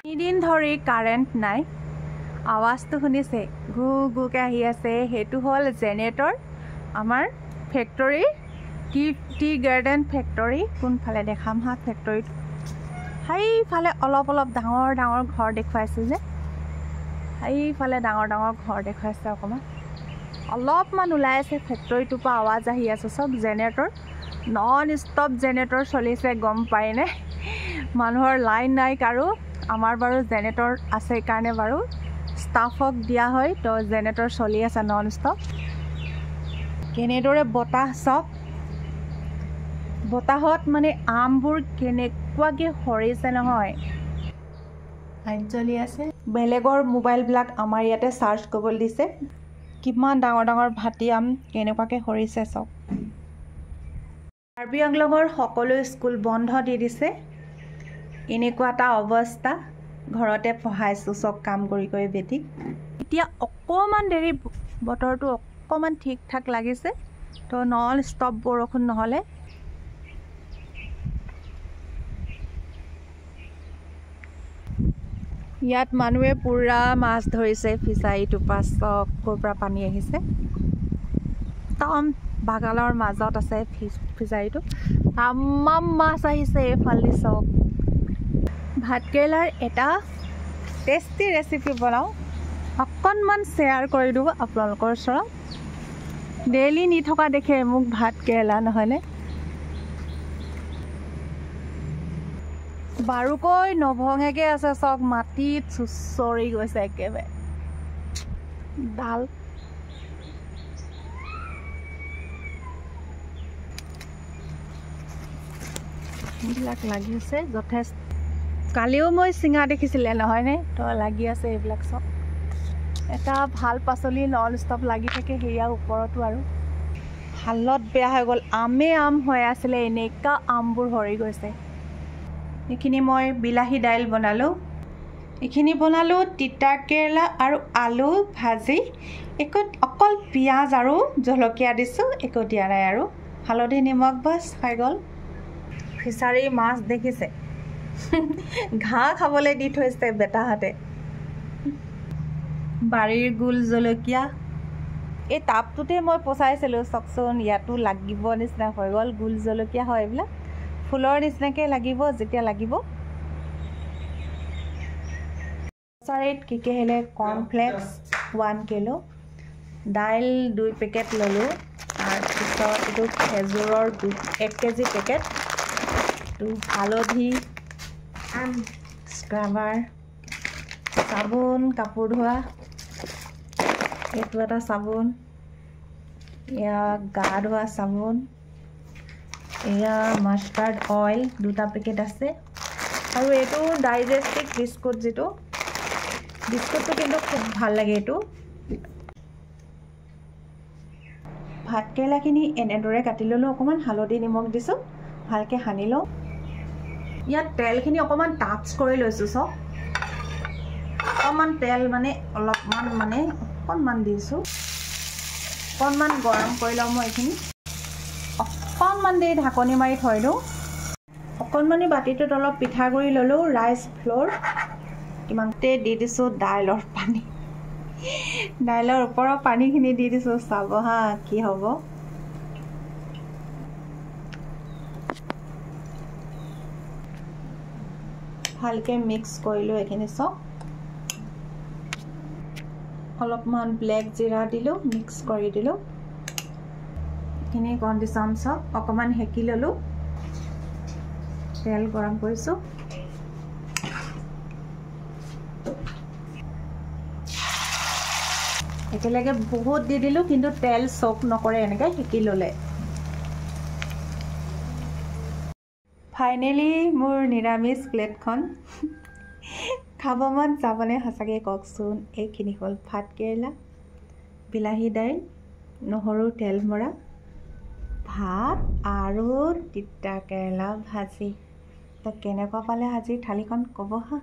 তিনিদিন ধৰি কাৰেণ্ট নাই। আৱাজটো শুনিছে ঘু ঘুকৈ আহি আছে। সেইটো হ'ল জেনেৰেটৰ। আমাৰ ফেক্টৰীৰ টি গাৰ্ডেন ফেক্টৰী। কোনফালে দেখাম হা ফেক্টৰীটো? সেইফালে অলপ অলপ ডাঙৰ ডাঙৰ ঘৰ দেখুৱাইছে যে, সেইফালে ডাঙৰ ডাঙৰ ঘৰ দেখুৱাইছে। অলপমান ওলাই আছে ফেক্টৰীটোৰ পৰা আৱাজ আহি আছে। চব জেনেৰেটৰ, নন ষ্টপ জেনেৰেটৰ চলিছে। গম পায়নে? মানুহৰ লাইন নাই কাৰো। আমাৰ বাৰু জেনেৰেটৰ আছে কাৰণে বাৰু ষ্টাফক দিয়া হয়, তো জেনেৰেটৰ চলি আছে নন ষ্টপ। কেনেদৰে বতাহ চক, বতাহত মানে আমবোৰ কেনেকুৱাকৈ সৰিছে নহয়। লাইট জ্বলি আছে। বেলেগৰ মোবাইলবিলাক আমাৰ ইয়াতে চাৰ্জ কৰিবলৈ দিছে। কিমান ডাঙৰ ডাঙৰ ভাটি আম কেনেকুৱাকৈ সৰিছে চক। কাৰ্বি আংলঙৰ সকলো স্কুল বন্ধ দি দিছে। এনেকুৱা এটা অৱস্থা। ঘৰতে পঢ়াইছোঁ চক কাম কৰি কৰি বেটিক। এতিয়া অকণমান দেৰি বতৰটো অকণমান ঠিক ঠাক লাগিছে, তো নন ষ্টপ বৰষুণ নহ'লে। ইয়াত মানুহে পুৰা মাছ ধৰিছে ফিচাৰীটোৰ পৰা। চক ক'ৰ পৰা পানী আহিছে। একদম বাগানৰ মাজত আছে ফিচাৰীটো। তামাম মাছ আহিছে এইফালে চক। ভাতকেৰেলাৰ এটা টেষ্টি ৰেচিপি বনাওঁ, অকণমান শ্বেয়াৰ কৰি দিওঁ আপোনালোকৰ ওচৰত। ডেইলি নি থকা দেখে মোক ভাতকেৰেলা, নহয়নে? বাৰুকৈ নভঙাকৈ আছে চক। মাটিত চুচৰি গৈছে একেবাৰে ডাল। এইবিলাক লাগি আছে যথেষ্ট। কালিও মই চিঙা দেখিছিলে, নহয়নে? তো লাগি আছে এইবিলাক চব। এটা ভাল পাচলি নন ষ্টপ লাগি থাকে সেয়া ওপৰতো। আৰু হালত বেয়া হৈ গ'ল। আমে আম হৈ আছিলে, এনেকুৱা আমবোৰ সৰি গৈছে। এইখিনি মই বিলাহী দাইল বনালোঁ। এইখিনি বনালোঁ তিতা কেৰেলা আৰু আলু ভাজি। অকল পিঁয়াজ আৰু জলকীয়া দিছোঁ, একো দিয়া নাই। আৰু হালধি নিমখ বাছ হৈ গ'ল। ফিচাৰীৰ মাছ দেখিছে, ঘাঁহ খাবলৈ দি থৈছে বেটাহঁতে। বাৰীৰ গোল জলকীয়া এই টাবটোতে মই পচাইছিলোঁ চকচোন। ইয়াতো লাগিব নিচিনা হৈ গ'ল। গোল জলকীয়া হয় এইবিলাক, ফুলৰ নিচিনাকৈ লাগিব যেতিয়া লাগিব। ফিচাৰীত কি কি আহিলে? কৰ্ণফ্লেক্স 1 কিলো, দাইল 2 পেকেট ল'লোঁ। তাৰপিছত এইটো খেজুৰৰ 1 কেজি পেকেট, এইটো হালধি, স্ক্ৰাবাৰ, চাবোন কাপোৰ ধোৱা, এইটো এটা চাবোন, এয়া গা ধোৱা চাবোন, এয়া মাষ্টাৰ্ড অইল 2টা পেকেট আছে। আৰু এইটো ডাইজেষ্টিক বিস্কুট, যিটো বিস্কুটটো কিন্তু খুব ভাল লাগে এইটো। ভাতকেৰেলাখিনি এনেদৰে কাটি ল'লোঁ। অকণমান হালধি নিমখ দিছোঁ, ভালকৈ সানি লওঁ। ইয়াত তেলখিনি অকণমান টাচ কৰি লৈছোঁ চব। অকণমান তেল মানে অকণমান দিছোঁ। অকণমান গৰম কৰি লওঁ মই এইখিনি। অকণমান দেৰি ঢাকনি মাৰি থৈ দিওঁ। অকণমানি বাতিটোত অলপ পিঠাগুড়ি ল'লোঁ, ৰাইচ ফ্ল'ৰ কিমানতে দি দিছোঁ। দাইলৰ পানী, দাইলৰ ওপৰৰ পানীখিনি দি দিছোঁ। চাব হা কি হ'ব। ভালকৈ মিক্স কৰিলোঁ এইখিনি চব। অলপমান ব্লেক জিৰা দিলোঁ, মিক্স কৰি দিলোঁ। এইখিনি কণ্ডিশ্যন চব অকণমান সেকি ল'লোঁ। তেল গৰম কৰিছোঁ। একেলগে বহুত দি দিলোঁ, কিন্তু তেল চক নকৰে এনেকৈ সেকি ল'লে। ফাইনেলি মোৰ নিৰামিষ প্লেটখন। খাব মন যাবনে সঁচাকৈ কওকচোন? এইখিনি হ'ল ভাতকেৰেলা, বিলাহী দাইল, নহৰু তেল মৰা, ভাত আৰু তিতা কেৰেলা ভাজি। তো কেনেকুৱা পালে আজিৰ থালিখন ক'ব হা।